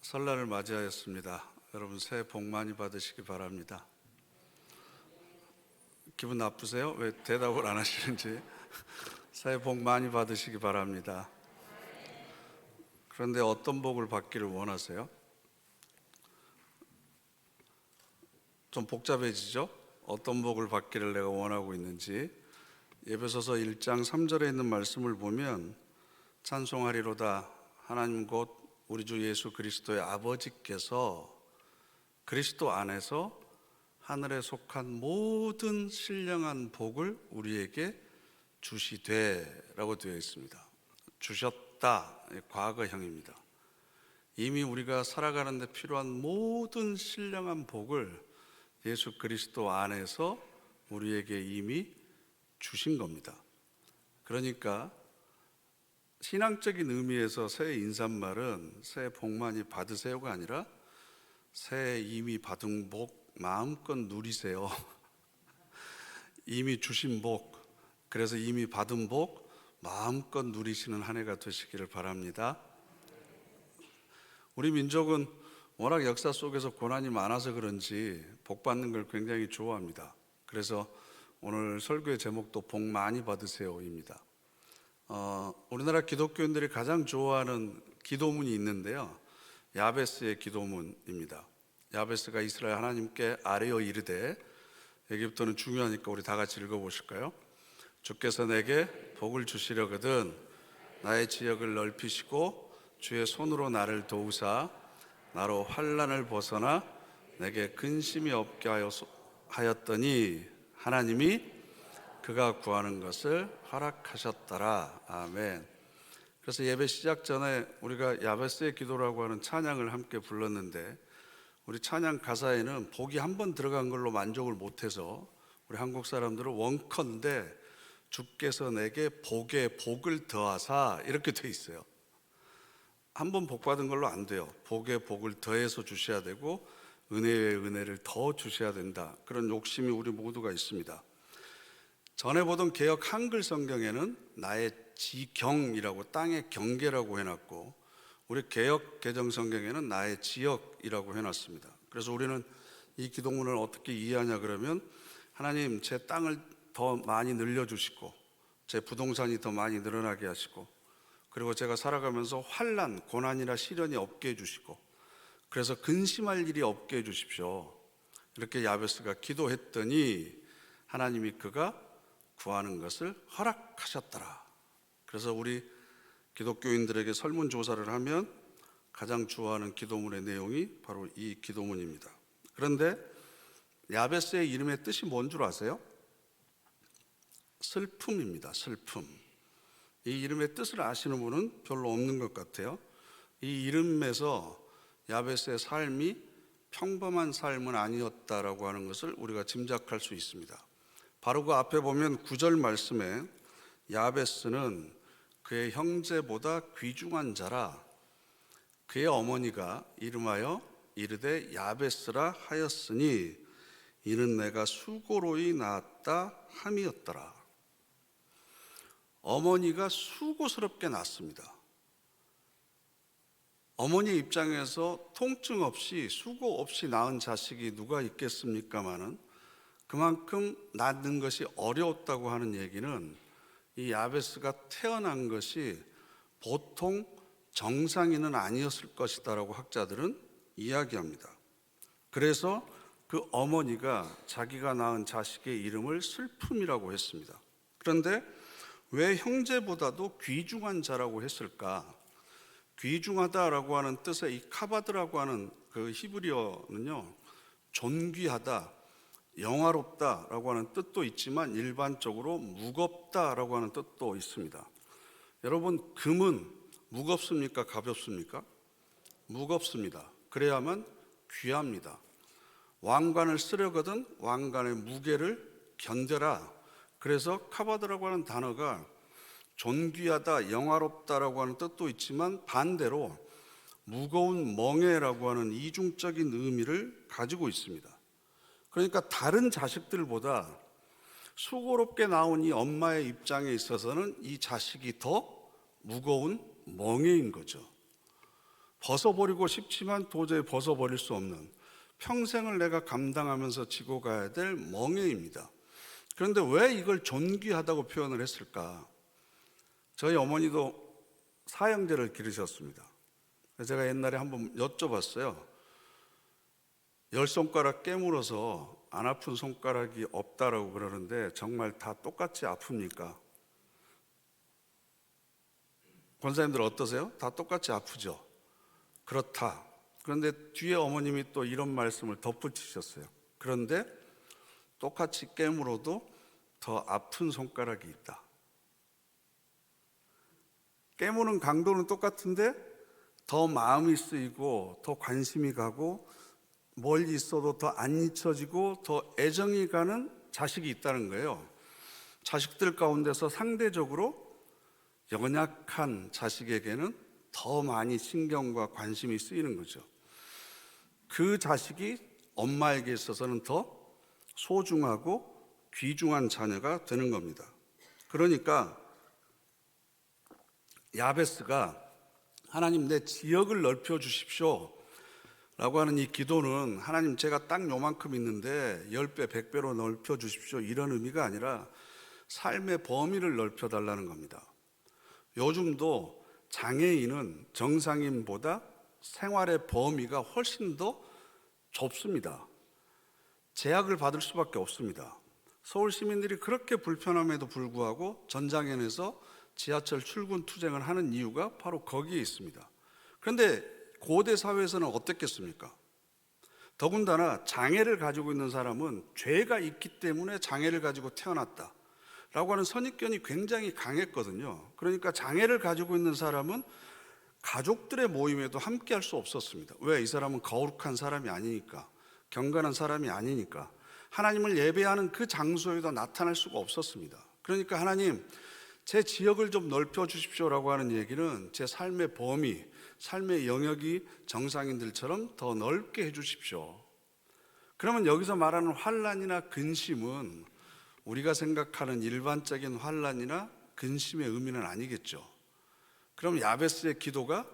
설날을 맞이하였습니다. 여러분 새해 복 많이 받으시기 바랍니다. 기분 나쁘세요? 왜 대답을 안 하시는지. 새해 복 많이 받으시기 바랍니다. 그런데 어떤 복을 받기를 원하세요? 좀 복잡해지죠? 어떤 복을 받기를 내가 원하고 있는지. 에베소서 1장 3절에 있는 말씀을 보면 찬송하리로다 하나님 곧 우리 주 예수 그리스도의 아버지께서 그리스도 안에서 하늘에 속한 모든 신령한 복을 우리에게 주시되라고 되어 있습니다. 주셨다, 과거형입니다. 이미 우리가 살아가는 데 필요한 모든 신령한 복을 예수 그리스도 안에서 우리에게 이미 주신 겁니다. 그러니까 신앙적인 의미에서 새해 인사말은 새해 복 많이 받으세요가 아니라 새해 이미 받은 복 마음껏 누리세요. 이미 주신 복, 그래서 이미 받은 복 마음껏 누리시는 한 해가 되시기를 바랍니다. 우리 민족은 워낙 역사 속에서 고난이 많아서 그런지 복 받는 걸 굉장히 좋아합니다. 그래서 오늘 설교의 제목도 복 많이 받으세요입니다. 우리나라 기독교인들이 가장 좋아하는 기도문이 있는데요, 야베스의 기도문입니다. 야베스가 이스라엘 하나님께 아뢰어 이르되, 여기부터는 중요하니까 우리 다 같이 읽어보실까요? 주께서 내게 복을 주시려거든 나의 지역을 넓히시고 주의 손으로 나를 도우사 나로 환난을 벗어나 내게 근심이 없게 하였더니 하나님이 그가 구하는 것을 허락하셨더라. 아멘. 그래서 예배 시작 전에 우리가 야베스의 기도라고 하는 찬양을 함께 불렀는데, 우리 찬양 가사에는 복이 한 번 들어간 걸로 만족을 못해서 우리 한국 사람들은 원컨대 주께서 내게 복에 복을 더하사 이렇게 돼 있어요. 한 번 복 받은 걸로 안 돼요. 복에 복을 더해서 주셔야 되고 은혜에 은혜를 더 주셔야 된다. 그런 욕심이 우리 모두가 있습니다. 전에 보던 개역 한글 성경에는 나의 지경이라고 땅의 경계라고 해놨고, 우리 개역 개정 성경에는 나의 지역이라고 해놨습니다. 그래서 우리는 이 기도문을 어떻게 이해하냐 그러면, 하나님 제 땅을 더 많이 늘려주시고 제 부동산이 더 많이 늘어나게 하시고, 그리고 제가 살아가면서 환난, 고난이나 시련이 없게 해주시고, 그래서 근심할 일이 없게 해주십시오. 이렇게 야베스가 기도했더니 하나님이 그가 구하는 것을 허락하셨더라. 그래서 우리 기독교인들에게 설문조사를 하면 가장 좋아하는 기도문의 내용이 바로 이 기도문입니다. 그런데 야베스의 이름의 뜻이 뭔 줄 아세요? 슬픔입니다. 슬픔. 이 이름의 뜻을 아시는 분은 별로 없는 것 같아요. 이 이름에서 야베스의 삶이 평범한 삶은 아니었다라고 하는 것을 우리가 짐작할 수 있습니다. 바로 그 앞에 보면 9절 말씀에 야베스는 그의 형제보다 귀중한 자라 그의 어머니가 이름하여 이르되 야베스라 하였으니 이는 내가 수고로이 낳았다 함이었더라. 어머니가 수고스럽게 낳습니다. 어머니 입장에서 통증 없이 수고 없이 낳은 자식이 누가 있겠습니까마는, 그만큼 낳는 것이 어려웠다고 하는 얘기는 이 야베스가 태어난 것이 보통 정상인은 아니었을 것이다라고 학자들은 이야기합니다. 그래서 그 어머니가 자기가 낳은 자식의 이름을 슬픔이라고 했습니다. 그런데 왜 형제보다도 귀중한 자라고 했을까? 귀중하다라고 하는 뜻의 이 카바드라고 하는 그 히브리어는요, 존귀하다, 영화롭다라고 하는 뜻도 있지만 일반적으로 무겁다라고 하는 뜻도 있습니다. 여러분, 금은 무겁습니까? 가볍습니까? 무겁습니다. 그래야만 귀합니다. 왕관을 쓰려거든 왕관의 무게를 견뎌라. 그래서 카바드라고 하는 단어가 존귀하다, 영화롭다라고 하는 뜻도 있지만 반대로 무거운 멍에라고 하는 이중적인 의미를 가지고 있습니다. 그러니까 다른 자식들보다 수고롭게 나온 이 엄마의 입장에 있어서는 이 자식이 더 무거운 멍에인 거죠. 벗어버리고 싶지만 도저히 벗어버릴 수 없는, 평생을 내가 감당하면서 지고 가야 될 멍에입니다. 그런데 왜 이걸 존귀하다고 표현을 했을까? 저희 어머니도 사형제를 기르셨습니다. 제가 옛날에 한번 여쭤봤어요. 10손가락 깨물어서 안 아픈 손가락이 없다라고 그러는데 정말 다 똑같이 아픕니까? 권사님들 어떠세요? 다 똑같이 아프죠? 그렇다. 그런데 뒤에 어머님이 또 이런 말씀을 덧붙이셨어요. 그런데 똑같이 깨물어도 더 아픈 손가락이 있다. 깨무는 강도는 똑같은데 더 마음이 쓰이고 더 관심이 가고 멀리 있어도 더 안 잊혀지고 더 애정이 가는 자식이 있다는 거예요. 자식들 가운데서 상대적으로 연약한 자식에게는 더 많이 신경과 관심이 쓰이는 거죠. 그 자식이 엄마에게 있어서는 더 소중하고 귀중한 자녀가 되는 겁니다. 그러니까 야베스가 하나님 내 지역을 넓혀 주십시오 라고 하는 이 기도는 하나님 제가 땅 요만큼 있는데 10배, 100배로 넓혀 주십시오 이런 의미가 아니라 삶의 범위를 넓혀 달라는 겁니다. 요즘도 장애인은 정상인보다 생활의 범위가 훨씬 더 좁습니다. 제약을 받을 수밖에 없습니다. 서울 시민들이 그렇게 불편함에도 불구하고 전장현에서 지하철 출근 투쟁을 하는 이유가 바로 거기에 있습니다. 그런데 고대 사회에서는 어땠겠습니까? 더군다나 장애를 가지고 있는 사람은 죄가 있기 때문에 장애를 가지고 태어났다 라고 하는 선입견이 굉장히 강했거든요. 그러니까 장애를 가지고 있는 사람은 가족들의 모임에도 함께 할 수 없었습니다. 왜? 이 사람은 거룩한 사람이 아니니까, 경건한 사람이 아니니까 하나님을 예배하는 그 장소에도 나타날 수가 없었습니다. 그러니까 하나님 제 지역을 좀 넓혀 주십시오라고 하는 얘기는 제 삶의 범위, 삶의 영역이 정상인들처럼 더 넓게 해 주십시오. 그러면 여기서 말하는 환난이나 근심은 우리가 생각하는 일반적인 환난이나 근심의 의미는 아니겠죠. 그럼 야베스의 기도가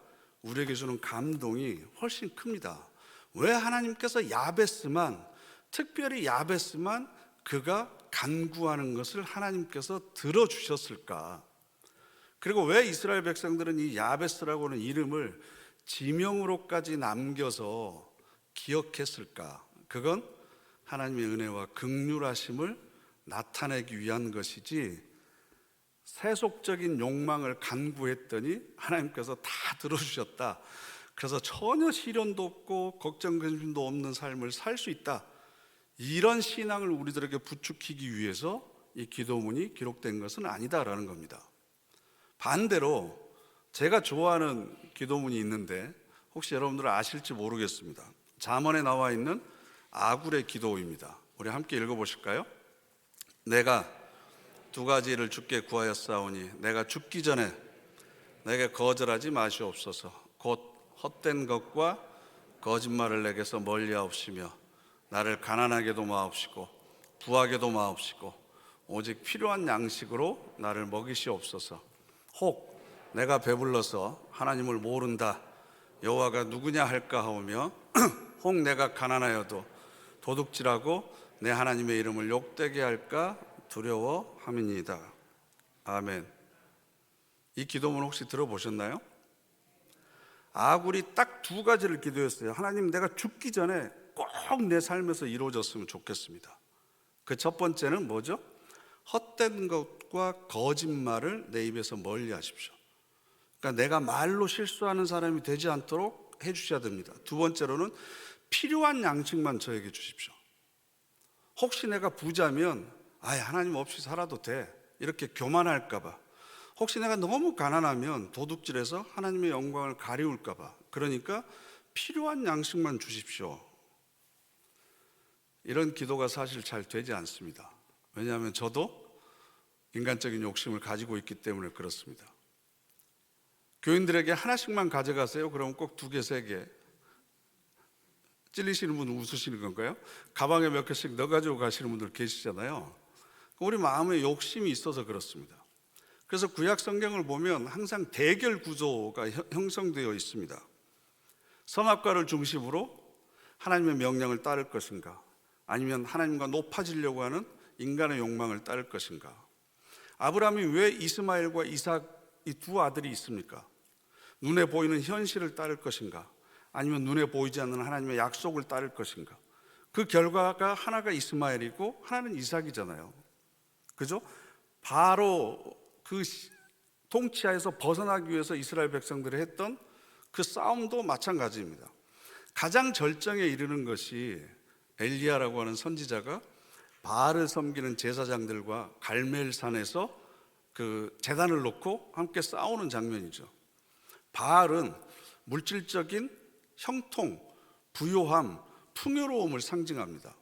우리에게 주는 감동이 훨씬 큽니다. 왜 하나님께서 야베스만, 특별히 야베스만 그가 간구하는 것을 하나님께서 들어주셨을까? 그리고 왜 이스라엘 백성들은 이 야베스라고 하는 이름을 지명으로까지 남겨서 기억했을까? 그건 하나님의 은혜와 긍휼하심을 나타내기 위한 것이지 세속적인 욕망을 간구했더니 하나님께서 다 들어주셨다. 그래서 전혀 시련도 없고 걱정 근심도 없는 삶을 살 수 있다. 이런 신앙을 우리들에게 부추기기 위해서 이 기도문이 기록된 것은 아니다라는 겁니다. 반대로 제가 좋아하는 기도문이 있는데 혹시 여러분들 아실지 모르겠습니다. 잠언에 나와 있는 아굴의 기도입니다. 우리 함께 읽어보실까요? 내가 두 가지를 주께 구하였사오니 내가 죽기 전에 내게 거절하지 마시옵소서. 곧 헛된 것과 거짓말을 내게서 멀리하옵시며 나를 가난하게도 마옵시고 부하게도 마옵시고 오직 필요한 양식으로 나를 먹이시옵소서. 혹 내가 배불러서 하나님을 모른다 여호와가 누구냐 할까 하오며 혹 내가 가난하여도 도둑질하고 내 하나님의 이름을 욕되게 할까 두려워함이니이다. 아멘. 이 기도문 혹시 들어보셨나요? 아굴이 딱 두 가지를 기도했어요. 하나님 내가 죽기 전에 꼭 내 삶에서 이루어졌으면 좋겠습니다. 그 첫 번째는 뭐죠? 헛된 것과 거짓말을 내 입에서 멀리 하십시오. 그러니까 내가 말로 실수하는 사람이 되지 않도록 해주셔야 됩니다. 두 번째로는 필요한 양식만 저에게 주십시오. 혹시 내가 부자면 하나님 없이 살아도 돼 이렇게 교만할까 봐, 혹시 내가 너무 가난하면 도둑질해서 하나님의 영광을 가리울까 봐, 그러니까 필요한 양식만 주십시오. 이런 기도가 사실 잘 되지 않습니다. 왜냐하면 저도 인간적인 욕심을 가지고 있기 때문에 그렇습니다. 교인들에게 하나씩만 가져가세요. 그러면 꼭 두 개, 세 개. 찔리시는 분 웃으시는 건가요? 가방에 몇 개씩 넣어가지고 가시는 분들 계시잖아요. 우리 마음에 욕심이 있어서 그렇습니다. 그래서 구약 성경을 보면 항상 대결 구조가 형성되어 있습니다. 성악가를 중심으로 하나님의 명령을 따를 것인가? 아니면 하나님과 높아지려고 하는 인간의 욕망을 따를 것인가? 아브라함이 왜 이스마엘과 이삭 이 두 아들이 있습니까? 눈에 보이는 현실을 따를 것인가? 아니면 눈에 보이지 않는 하나님의 약속을 따를 것인가? 그 결과가 하나가 이스마엘이고 하나는 이삭이잖아요. 그죠? 바로 그 통치하에서 벗어나기 위해서 이스라엘 백성들이 했던 그 싸움도 마찬가지입니다. 가장 절정에 이르는 것이 엘리야라고 하는 선지자가 바알을 섬기는 제사장들과 갈멜산에서 그 제단을 놓고 함께 싸우는 장면이죠. 바알은 물질적인 형통, 부요함, 풍요로움을 상징합니다.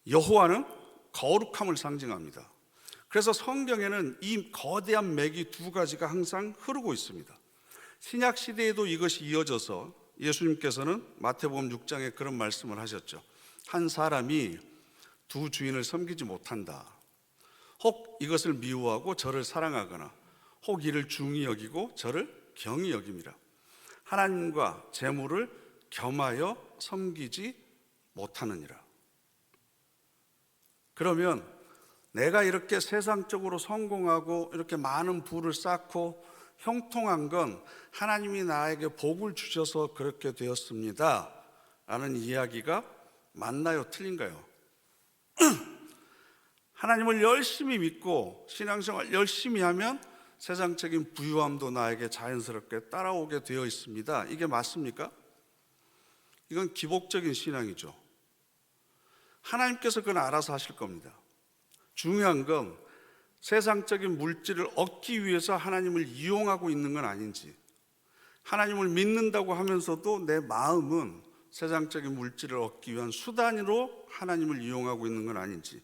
여호와는 거룩함을 상징합니다. 그래서 성경에는 이 거대한 맥이 두 가지가 항상 흐르고 있습니다. 신약 시대에도 이것이 이어져서 예수님께서는 마태복음 6장에 그런 말씀을 하셨죠. 한 사람이 두 주인을 섬기지 못한다. 혹 이것을 미워하고 저를 사랑하거나 혹 이를 중히 여기고 저를 경히 여김이라. 하나님과 재물을 겸하여 섬기지 못하느니라. 그러면 내가 이렇게 세상적으로 성공하고 이렇게 많은 부를 쌓고 형통한 건 하나님이 나에게 복을 주셔서 그렇게 되었습니다 라는 이야기가 맞나요? 틀린가요? 하나님을 열심히 믿고 신앙생활 열심히 하면 세상적인 부유함도 나에게 자연스럽게 따라오게 되어 있습니다. 이게 맞습니까? 이건 기복적인 신앙이죠. 하나님께서 그건 알아서 하실 겁니다. 중요한 건 세상적인 물질을 얻기 위해서 하나님을 이용하고 있는 건 아닌지, 하나님을 믿는다고 하면서도 내 마음은 세상적인 물질을 얻기 위한 수단으로 하나님을 이용하고 있는 건 아닌지,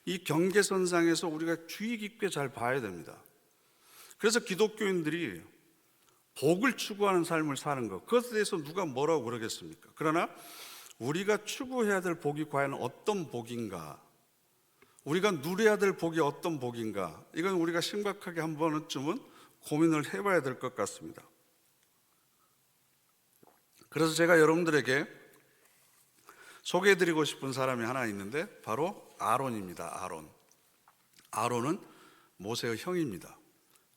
이 경계선상에서 우리가 주의 깊게 잘 봐야 됩니다. 그래서 기독교인들이 복을 추구하는 삶을 사는 것, 그것에 대해서 누가 뭐라고 그러겠습니까? 그러나 우리가 추구해야 될 복이 과연 어떤 복인가, 우리가 누려야 될 복이 어떤 복인가, 이건 우리가 심각하게 한 번쯤은 고민을 해봐야 될 것 같습니다. 그래서 제가 여러분들에게 소개해드리고 싶은 사람이 하나 있는데 바로 아론입니다. 아론은 모세의 형입니다.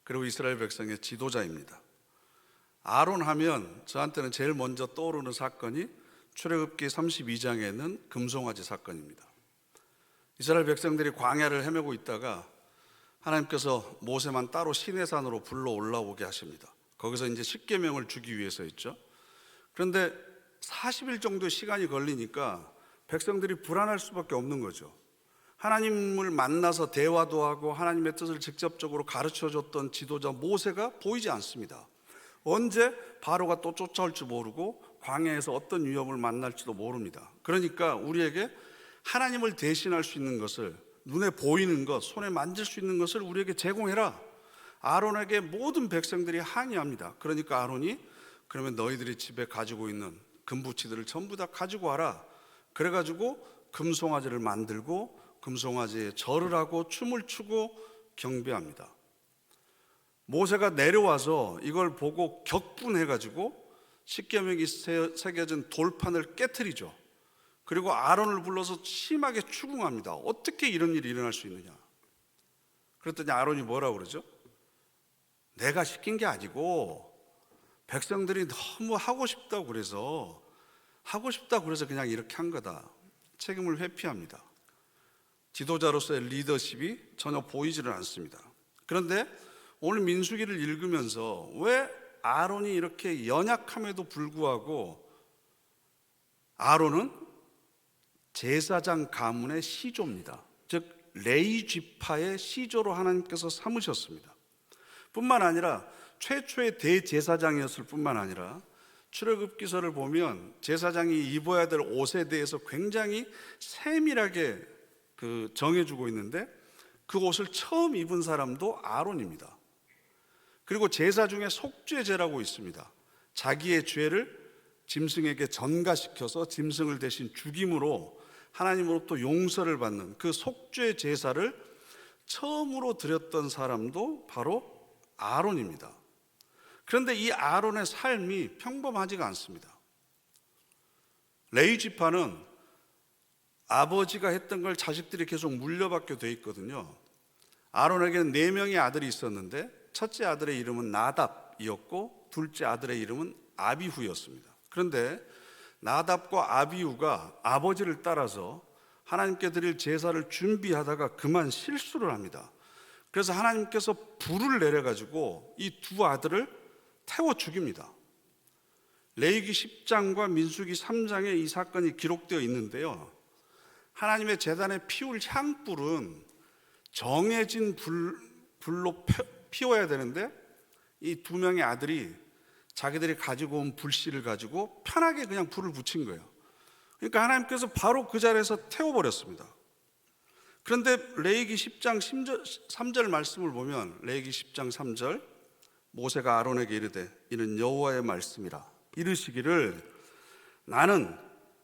그리고 이스라엘 백성의 지도자입니다. 아론 하면 저한테는 제일 먼저 떠오르는 사건이 출애굽기 32장에 있는 금송아지 사건입니다. 이스라엘 백성들이 광야를 헤매고 있다가 하나님께서 모세만 따로 시내산으로 불러 올라오게 하십니다. 거기서 이제 십계명을 주기 위해서였죠. 그런데 40일 정도의 시간이 걸리니까 백성들이 불안할 수밖에 없는 거죠. 하나님을 만나서 대화도 하고 하나님의 뜻을 직접적으로 가르쳐줬던 지도자 모세가 보이지 않습니다. 언제 바로가 또 쫓아올지 모르고 광야에서 어떤 위협을 만날지도 모릅니다. 그러니까 우리에게 하나님을 대신할 수 있는 것을, 눈에 보이는 것, 손에 만질 수 있는 것을 우리에게 제공해라. 아론에게 모든 백성들이 항의합니다. 그러니까 아론이 그러면 너희들이 집에 가지고 있는 금부치들을 전부 다 가지고 와라. 그래가지고 금송아지를 만들고 금송아지에 절을 하고 춤을 추고 경배합니다. 모세가 내려와서 이걸 보고 격분해가지고 십계명이 새겨진 돌판을 깨트리죠. 그리고 아론을 불러서 심하게 추궁합니다. 어떻게 이런 일이 일어날 수 있느냐. 그랬더니 아론이 뭐라고 그러죠? 내가 시킨 게 아니고 백성들이 너무 하고 싶다고 그래서 그냥 이렇게 한 거다. 책임을 회피합니다. 지도자로서의 리더십이 전혀 보이지를 않습니다. 그런데 오늘 민수기를 읽으면서 왜 아론이 이렇게 연약함에도 불구하고 아론은 제사장 가문의 시조입니다. 즉 레위 지파의 시조로 하나님께서 삼으셨습니다. 뿐만 아니라 최초의 대제사장이었을 뿐만 아니라 출애굽기서를 보면 제사장이 입어야 될 옷에 대해서 굉장히 세밀하게 정해주고 있는데 그 옷을 처음 입은 사람도 아론입니다. 그리고 제사 중에 속죄제라고 있습니다. 자기의 죄를 짐승에게 전가시켜서 짐승을 대신 죽임으로 하나님으로부터 용서를 받는 그 속죄 제사를 처음으로 드렸던 사람도 바로 아론입니다. 그런데 이 아론의 삶이 평범하지가 않습니다. 레위 지파는 아버지가 했던 걸 자식들이 계속 물려받게 돼 있거든요. 아론에게는 4명의 아들이 있었는데 첫째 아들의 이름은 나답이었고 둘째 아들의 이름은 아비후였습니다. 그런데 나답과 아비후가 아버지를 따라서 하나님께 드릴 제사를 준비하다가 그만 실수를 합니다. 그래서 하나님께서 불을 내려가지고 이 두 아들을 태워 죽입니다. 레위기 10장과 민수기 3장에 이 사건이 기록되어 있는데요, 하나님의 제단에 피울 향불은 정해진 불로 피워야 되는데 이 2명의 아들이 자기들이 가지고 온 불씨를 가지고 편하게 그냥 불을 붙인 거예요. 그러니까 하나님께서 바로 그 자리에서 태워버렸습니다. 그런데 레위기 10장 3절 말씀을 보면, 레위기 10장 3절, 모세가 아론에게 이르되 이는 여호와의 말씀이라 이르시기를 나는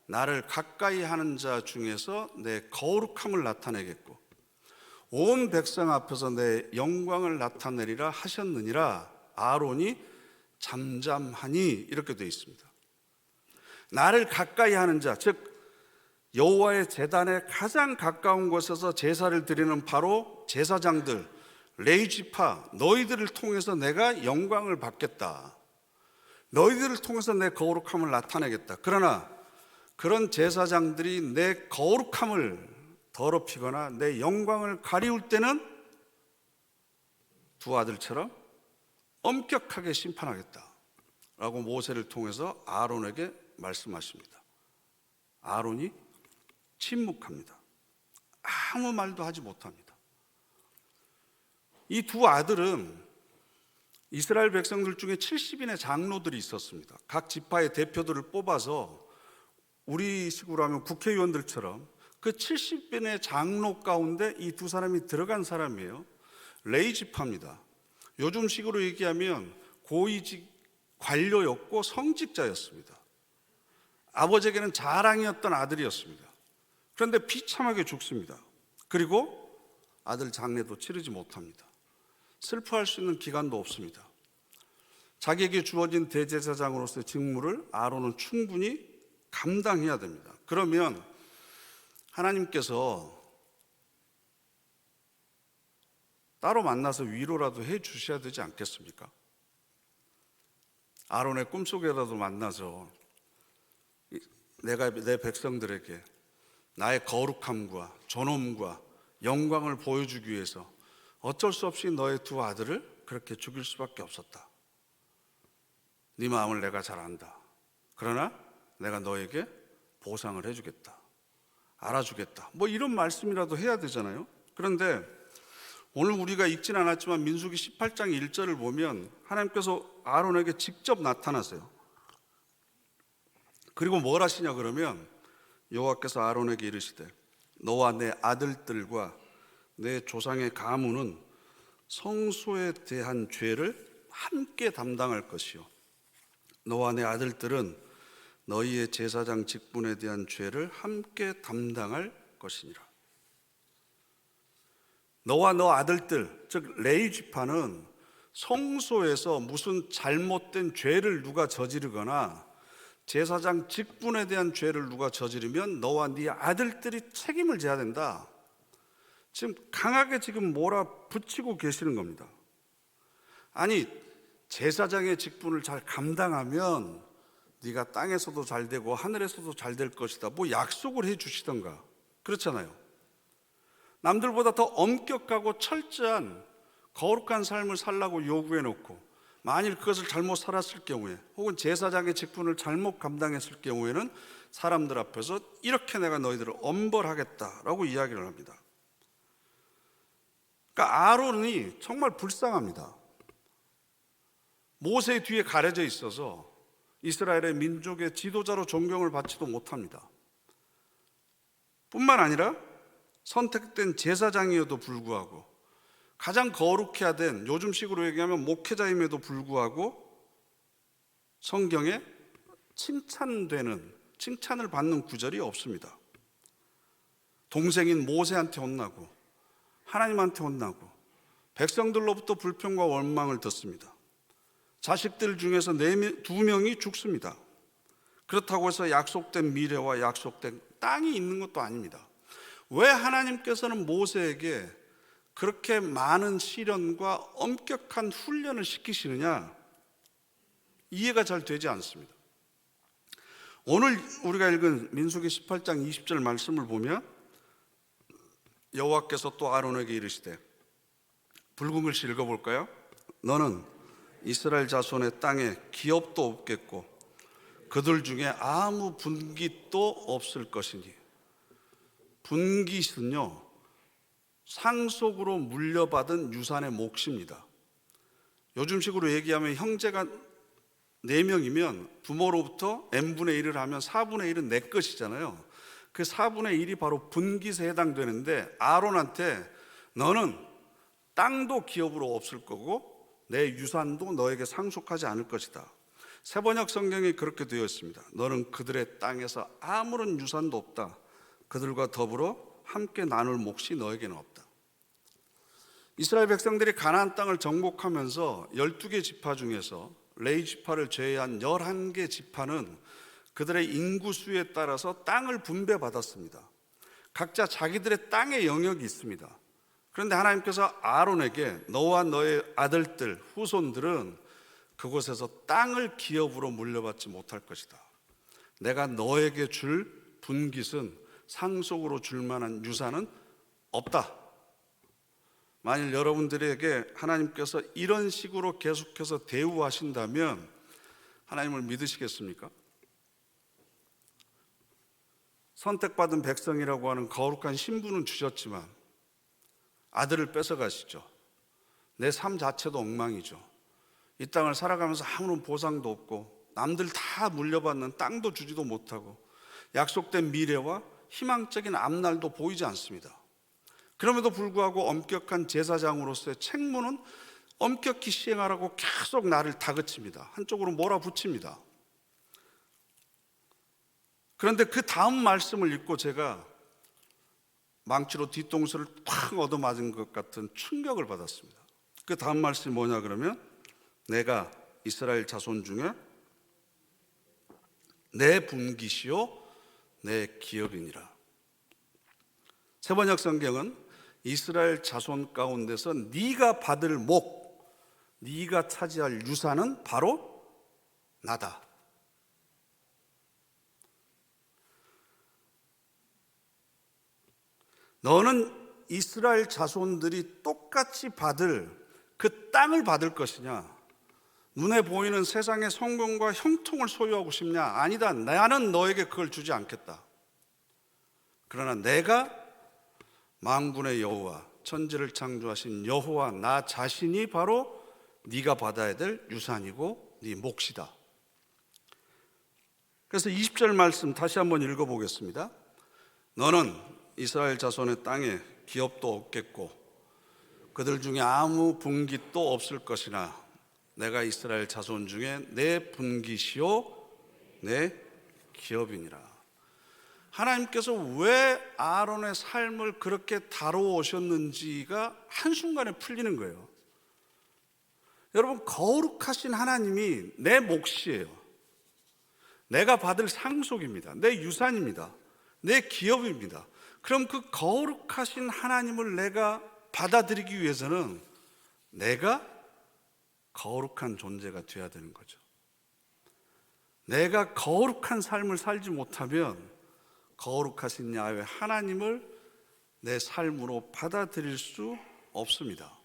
나를 가까이 하는 자 중에서 내 거룩함을 나타내겠고 온 백성 앞에서 내 영광을 나타내리라 하셨느니라. 아론이 잠잠하니, 이렇게 되어 있습니다. 나를 가까이 하는 자, 즉 여호와의 제단에 가장 가까운 곳에서 제사를 드리는 바로 제사장들, 레위 지파, 너희들을 통해서 내가 영광을 받겠다. 너희들을 통해서 내 거룩함을 나타내겠다. 그러나 그런 제사장들이 내 거룩함을 더럽히거나 내 영광을 가리울 때는 두 아들처럼 엄격하게 심판하겠다 라고 모세를 통해서 아론에게 말씀하십니다. 아론이 침묵합니다. 아무 말도 하지 못합니다. 이 두 아들은 이스라엘 백성들 중에 70인의 장로들이 있었습니다. 각 지파의 대표들을 뽑아서 우리 식으로 하면 국회의원들처럼 그 70인의 장로 가운데 이 두 사람이 들어간 사람이에요. 레위 지파입니다. 요즘 식으로 얘기하면 고위직 관료였고 성직자였습니다. 아버지에게는 자랑이었던 아들이었습니다. 그런데 비참하게 죽습니다. 그리고 아들 장례도 치르지 못합니다. 슬퍼할 수 있는 기간도 없습니다. 자기에게 주어진 대제사장으로서의 직무를 아론은 충분히 감당해야 됩니다. 그러면 하나님께서 따로 만나서 위로라도 해 주셔야 되지 않겠습니까? 아론의 꿈속에라도 만나서 내가 내 백성들에게 나의 거룩함과 존엄과 영광을 보여주기 위해서 어쩔 수 없이 너의 두 아들을 그렇게 죽일 수밖에 없었다. 네 마음을 내가 잘 안다. 그러나 내가 너에게 보상을 해주겠다. 알아주겠다. 뭐 이런 말씀이라도 해야 되잖아요. 그런데 오늘 우리가 읽진 않았지만 민수기 18장 1절을 보면 하나님께서 아론에게 직접 나타나세요. 그리고 뭘 하시냐 그러면 여호와께서 아론에게 이르시되 너와 내 아들들과 내 조상의 가문은 성소에 대한 죄를 함께 담당할 것이요 너와 내 아들들은 너희의 제사장 직분에 대한 죄를 함께 담당할 것이니라. 너와 너 아들들, 즉 레위 지파는 성소에서 무슨 잘못된 죄를 누가 저지르거나 제사장 직분에 대한 죄를 누가 저지르면 너와 네 아들들이 책임을 져야 된다. 지금 강하게 지금 몰아붙이고 계시는 겁니다. 아니, 제사장의 직분을 잘 감당하면 네가 땅에서도 잘 되고 하늘에서도 잘 될 것이다. 뭐 약속을 해 주시던가. 그렇잖아요. 남들보다 더 엄격하고 철저한 거룩한 삶을 살라고 요구해 놓고 만일 그것을 잘못 살았을 경우에 혹은 제사장의 직분을 잘못 감당했을 경우에는 사람들 앞에서 이렇게 내가 너희들을 엄벌하겠다라고 이야기를 합니다. 그러니까 아론이 정말 불쌍합니다. 모세 뒤에 가려져 있어서 이스라엘의 민족의 지도자로 존경을 받지도 못합니다. 뿐만 아니라 선택된 제사장이어도 불구하고 가장 거룩해야 된 요즘식으로 얘기하면 목회자임에도 불구하고 성경에 칭찬을 받는 구절이 없습니다. 동생인 모세한테 혼나고 하나님한테 혼나고 백성들로부터 불평과 원망을 듣습니다. 자식들 중에서 2명이 죽습니다. 그렇다고 해서 약속된 미래와 약속된 땅이 있는 것도 아닙니다. 왜 하나님께서는 모세에게 그렇게 많은 시련과 엄격한 훈련을 시키시느냐? 이해가 잘 되지 않습니다. 오늘 우리가 읽은 민수기 18장 20절 말씀을 보면 여호와께서 또 아론에게 이르시되, 붉은 글씨 읽어볼까요? 너는 이스라엘 자손의 땅에 기업도 없겠고 그들 중에 아무 분깃도 없을 것이니. 분깃은요, 상속으로 물려받은 유산의 몫입니다. 요즘식으로 얘기하면 형제가 4명이면 부모로부터 n분의 1을 하면 4분의 1은 내 것이잖아요. 그 4분의 1이 바로 분깃에 해당되는데, 아론한테 너는 땅도 기업으로 없을 거고 내 유산도 너에게 상속하지 않을 것이다. 세번역 성경에 그렇게 되어 있습니다. 너는 그들의 땅에서 아무런 유산도 없다. 그들과 더불어 함께 나눌 몫이 너에게는 없다. 이스라엘 백성들이 가나안 땅을 정복하면서 12개 지파 중에서 레위 지파를 제외한 11개 지파는 그들의 인구수에 따라서 땅을 분배받았습니다. 각자 자기들의 땅의 영역이 있습니다. 그런데 하나님께서 아론에게 너와 너의 아들들, 후손들은 그곳에서 땅을 기업으로 물려받지 못할 것이다. 내가 너에게 줄 분깃은, 상속으로 줄 만한 유산은 없다. 만일 여러분들에게 하나님께서 이런 식으로 계속해서 대우하신다면 하나님을 믿으시겠습니까? 선택받은 백성이라고 하는 거룩한 신분은 주셨지만 아들을 뺏어가시죠. 내 삶 자체도 엉망이죠. 이 땅을 살아가면서 아무런 보상도 없고 남들 다 물려받는 땅도 주지도 못하고 약속된 미래와 희망적인 앞날도 보이지 않습니다. 그럼에도 불구하고 엄격한 제사장으로서의 책무는 엄격히 시행하라고 계속 나를 다그칩니다. 한쪽으로 몰아붙입니다. 그런데 그 다음 말씀을 읽고 제가 망치로 뒤통수를 탁 얻어맞은 것 같은 충격을 받았습니다. 그 다음 말씀이 뭐냐 그러면, 내가 이스라엘 자손 중에 내 분깃이요 내 기업이니라. 세번역 성경은 이스라엘 자손 가운데서 네가 받을 목, 네가 차지할 유산은 바로 나다. 너는 이스라엘 자손들이 똑같이 받을 그 땅을 받을 것이냐? 눈에 보이는 세상의 성공과 형통을 소유하고 싶냐? 아니다. 나는 너에게 그걸 주지 않겠다. 그러나 내가 만군의 여호와, 천지를 창조하신 여호와 나 자신이 바로 네가 받아야 될 유산이고 네 몫이다. 그래서 20절 말씀 다시 한번 읽어보겠습니다. 너는 이스라엘 자손의 땅에 기업도 없겠고 그들 중에 아무 분깃도 없을 것이나 내가 이스라엘 자손 중에 내 분깃이요 내 기업이니라. 하나님께서 왜 아론의 삶을 그렇게 다루오셨는지가 한순간에 풀리는 거예요. 여러분, 거룩하신 하나님이 내 몫이에요. 내가 받을 상속입니다. 내 유산입니다. 내 기업입니다. 그럼 그 거룩하신 하나님을 내가 받아들이기 위해서는 내가 거룩한 존재가 되어야 되는 거죠. 내가 거룩한 삶을 살지 못하면 거룩하신 야훼 하나님을 내 삶으로 받아들일 수 없습니다.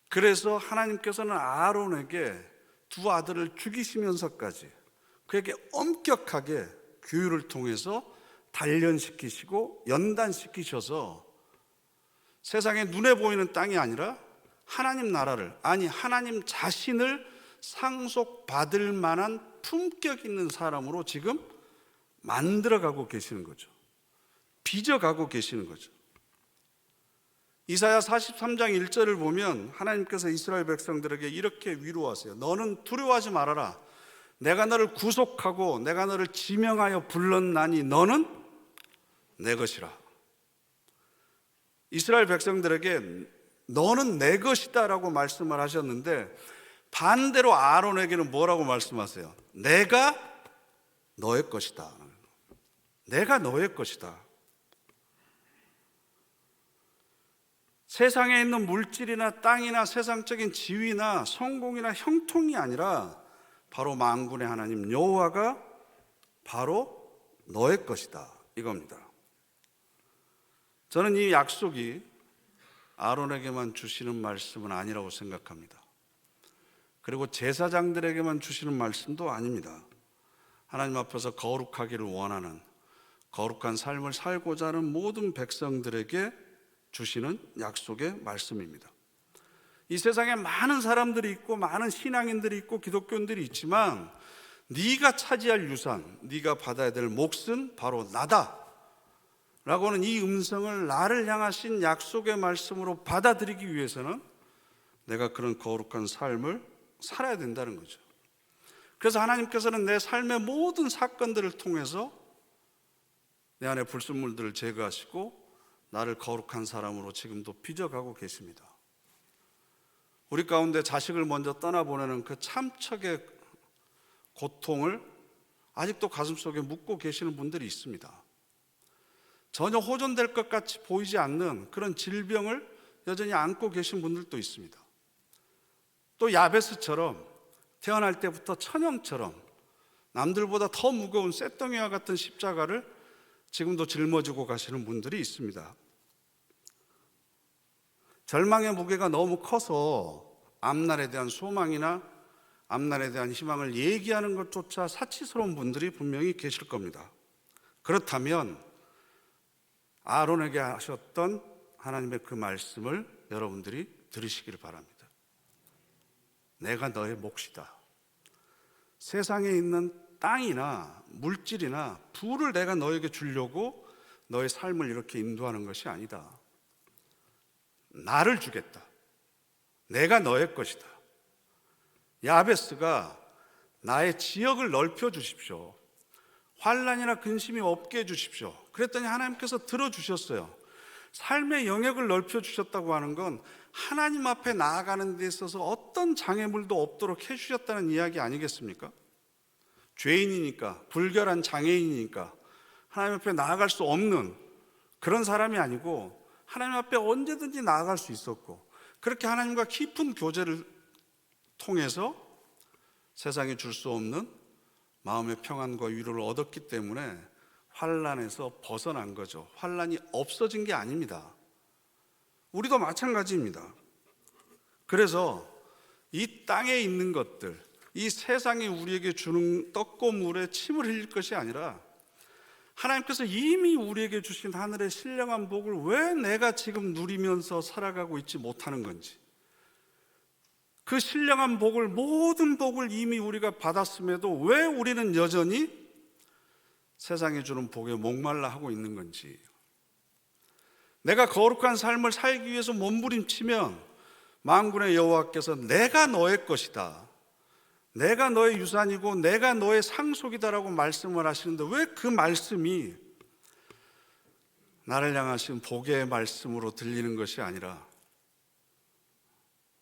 그래서 하나님께서는 아론에게 두 아들을 죽이시면서까지 그에게 엄격하게 교육을 통해서 단련시키시고 연단시키셔서 세상에 눈에 보이는 땅이 아니라 하나님 나라를, 아니 하나님 자신을 상속받을 만한 품격 있는 사람으로 지금 만들어가고 계시는 거죠. 빚어가고 계시는 거죠. 이사야 43장 1절을 보면 하나님께서 이스라엘 백성들에게 이렇게 위로하세요. 너는 두려워하지 말아라. 내가 너를 구속하고 내가 너를 지명하여 불렀나니 너는 내 것이라. 이스라엘 백성들에게 너는 내 것이다 라고 말씀을 하셨는데 반대로 아론에게는 뭐라고 말씀하세요? 내가 너의 것이다. 내가 너의 것이다. 세상에 있는 물질이나 땅이나 세상적인 지위나 성공이나 형통이 아니라 바로 만군의 하나님 여호와가 바로 너의 것이다, 이겁니다. 저는 이 약속이 아론에게만 주시는 말씀은 아니라고 생각합니다. 그리고 제사장들에게만 주시는 말씀도 아닙니다. 하나님 앞에서 거룩하기를 원하는, 거룩한 삶을 살고자 하는 모든 백성들에게 주시는 약속의 말씀입니다. 이 세상에 많은 사람들이 있고 많은 신앙인들이 있고 기독교인들이 있지만 네가 차지할 유산, 네가 받아야 될 몫은 바로 나다 라고는 이 음성을 나를 향하신 약속의 말씀으로 받아들이기 위해서는 내가 그런 거룩한 삶을 살아야 된다는 거죠. 그래서 하나님께서는 내 삶의 모든 사건들을 통해서 내 안에 불순물들을 제거하시고 나를 거룩한 사람으로 지금도 빚어가고 계십니다. 우리 가운데 자식을 먼저 떠나보내는 그 참척의 고통을 아직도 가슴속에 묻고 계시는 분들이 있습니다. 전혀 호전될 것 같이 보이지 않는 그런 질병을 여전히 안고 계신 분들도 있습니다. 또 야베스처럼 태어날 때부터 천형처럼 남들보다 더 무거운 쇳덩이와 같은 십자가를 지금도 짊어지고 가시는 분들이 있습니다. 절망의 무게가 너무 커서 앞날에 대한 소망이나 앞날에 대한 희망을 얘기하는 것조차 사치스러운 분들이 분명히 계실 겁니다. 그렇다면 아론에게 하셨던 하나님의 그 말씀을 여러분들이 들으시기를 바랍니다. 내가 너의 몫이다. 세상에 있는 땅이나 물질이나 부를 내가 너에게 주려고 너의 삶을 이렇게 인도하는 것이 아니다. 나를 주겠다. 내가 너의 것이다. 야베스가 나의 지역을 넓혀 주십시오. 환난이나 근심이 없게 해주십시오. 그랬더니 하나님께서 들어주셨어요. 삶의 영역을 넓혀주셨다고 하는 건 하나님 앞에 나아가는 데 있어서 어떤 장애물도 없도록 해주셨다는 이야기 아니겠습니까? 죄인이니까, 불결한 장애인이니까 하나님 앞에 나아갈 수 없는 그런 사람이 아니고 하나님 앞에 언제든지 나아갈 수 있었고, 그렇게 하나님과 깊은 교제를 통해서 세상에 줄 수 없는 마음의 평안과 위로를 얻었기 때문에 환난에서 벗어난 거죠. 환난이 없어진 게 아닙니다. 우리도 마찬가지입니다. 그래서 이 땅에 있는 것들, 이 세상이 우리에게 주는 떡고 물에 침을 흘릴 것이 아니라 하나님께서 이미 우리에게 주신 하늘의 신령한 복을 왜 내가 지금 누리면서 살아가고 있지 못하는 건지, 그 신령한 복을, 모든 복을 이미 우리가 받았음에도 왜 우리는 여전히 세상에 주는 복에 목말라 하고 있는 건지, 내가 거룩한 삶을 살기 위해서 몸부림치면 만군의 여호와께서 내가 너의 것이다, 내가 너의 유산이고 내가 너의 상속이다라고 말씀을 하시는데 왜 그 말씀이 나를 향하신 복의 말씀으로 들리는 것이 아니라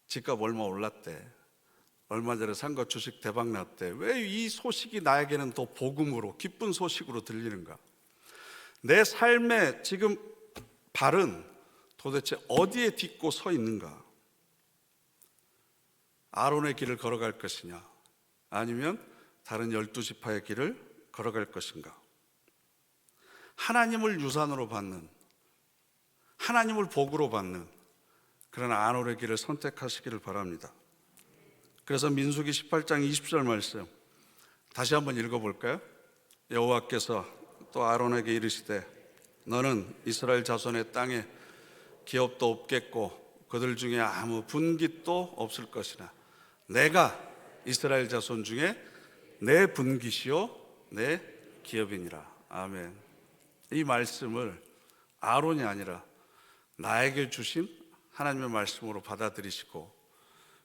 집값 얼마 올랐대, 얼마 전에 산 거 주식 대박 났대, 왜 이 소식이 나에게는 더 복음으로 기쁜 소식으로 들리는가? 내 삶의 지금 발은 도대체 어디에 딛고 서 있는가? 아론의 길을 걸어갈 것이냐, 아니면 다른 12지파의 길을 걸어갈 것인가? 하나님을 유산으로 받는, 하나님을 복으로 받는 그런 아론의 길을 선택하시기를 바랍니다. 그래서 민수기 18장 20절 말씀 다시 한번 읽어볼까요? 여호와께서 또 아론에게 이르시되 너는 이스라엘 자손의 땅에 기업도 없겠고 그들 중에 아무 분깃도 없을 것이나 내가 이스라엘 자손 중에 내 분깃이요 내 기업이니라. 아멘. 이 말씀을 아론이 아니라 나에게 주신 하나님의 말씀으로 받아들이시고,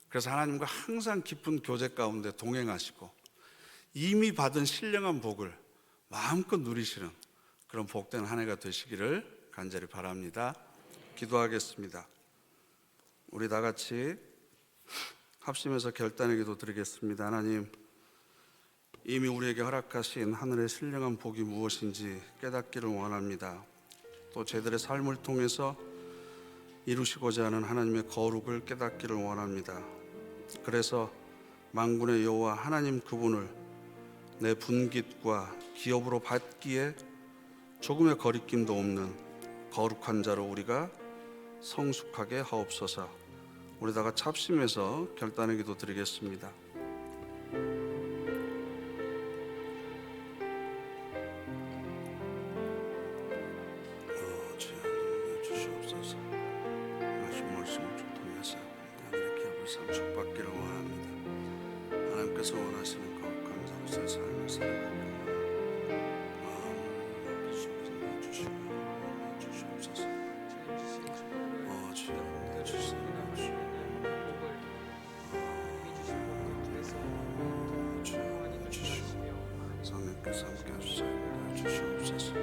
그래서 하나님과 항상 깊은 교제 가운데 동행하시고 이미 받은 신령한 복을 마음껏 누리시는 그런 복된 한 해가 되시기를 간절히 바랍니다. 기도하겠습니다. 우리 다 같이 합심해서 결단의 기도 드리겠습니다. 하나님, 이미 우리에게 허락하신 하늘의 신령한 복이 무엇인지 깨닫기를 원합니다. 또 저희들의 삶을 통해서 이루시고자 하는 하나님의 거룩을 깨닫기를 원합니다. 그래서 만군의 여호와 하나님 그분을 내 분깃과 기업으로 받기에 조금의 거리낌도 없는 거룩한 자로 우리가 성숙하게 하옵소서. 우리다가 합심해서 결단의 기도 드리겠습니다. 주시옵소서. 말씀을 통해서 아들의 기업을 성숙받기를 원합니다. 하나님께서 원하시는 거룩한 자로서의 삶을 살아가기를 원합니다. 주시옵소서. 주여 주시옵소서. 성령께서 함께 하시옵소서. 주시옵소서.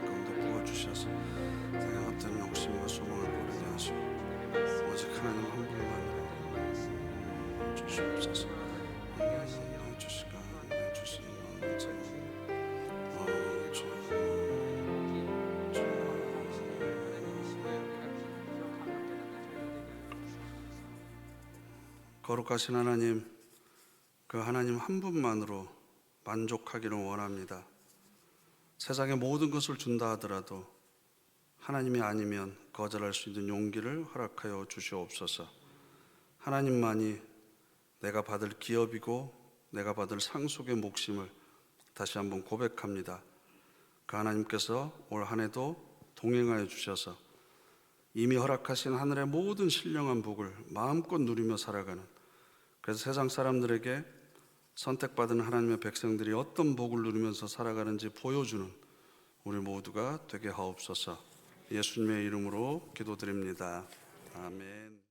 가운데 부어주셔서 내가 어떤 욕심과 소망을 버리게 하시고 오직 하나님 한 분만 주시옵소서. 거룩하신 하나님, 그 하나님 한 분만으로 만족하기를 원합니다. 세상의 모든 것을 준다 하더라도 하나님이 아니면 거절할 수 있는 용기를 허락하여 주시옵소서. 하나님만이 내가 받을 기업이고 내가 받을 상속의 몫임을 다시 한번 고백합니다. 그 하나님께서 올 한 해도 동행하여 주셔서 이미 허락하신 하늘의 모든 신령한 복을 마음껏 누리며 살아가는, 그래서 세상 사람들에게 선택받은 하나님의 백성들이 어떤 복을 누리면서 살아가는지 보여주는 우리 모두가 되게 하옵소서. 예수님의 이름으로 기도드립니다. 아멘.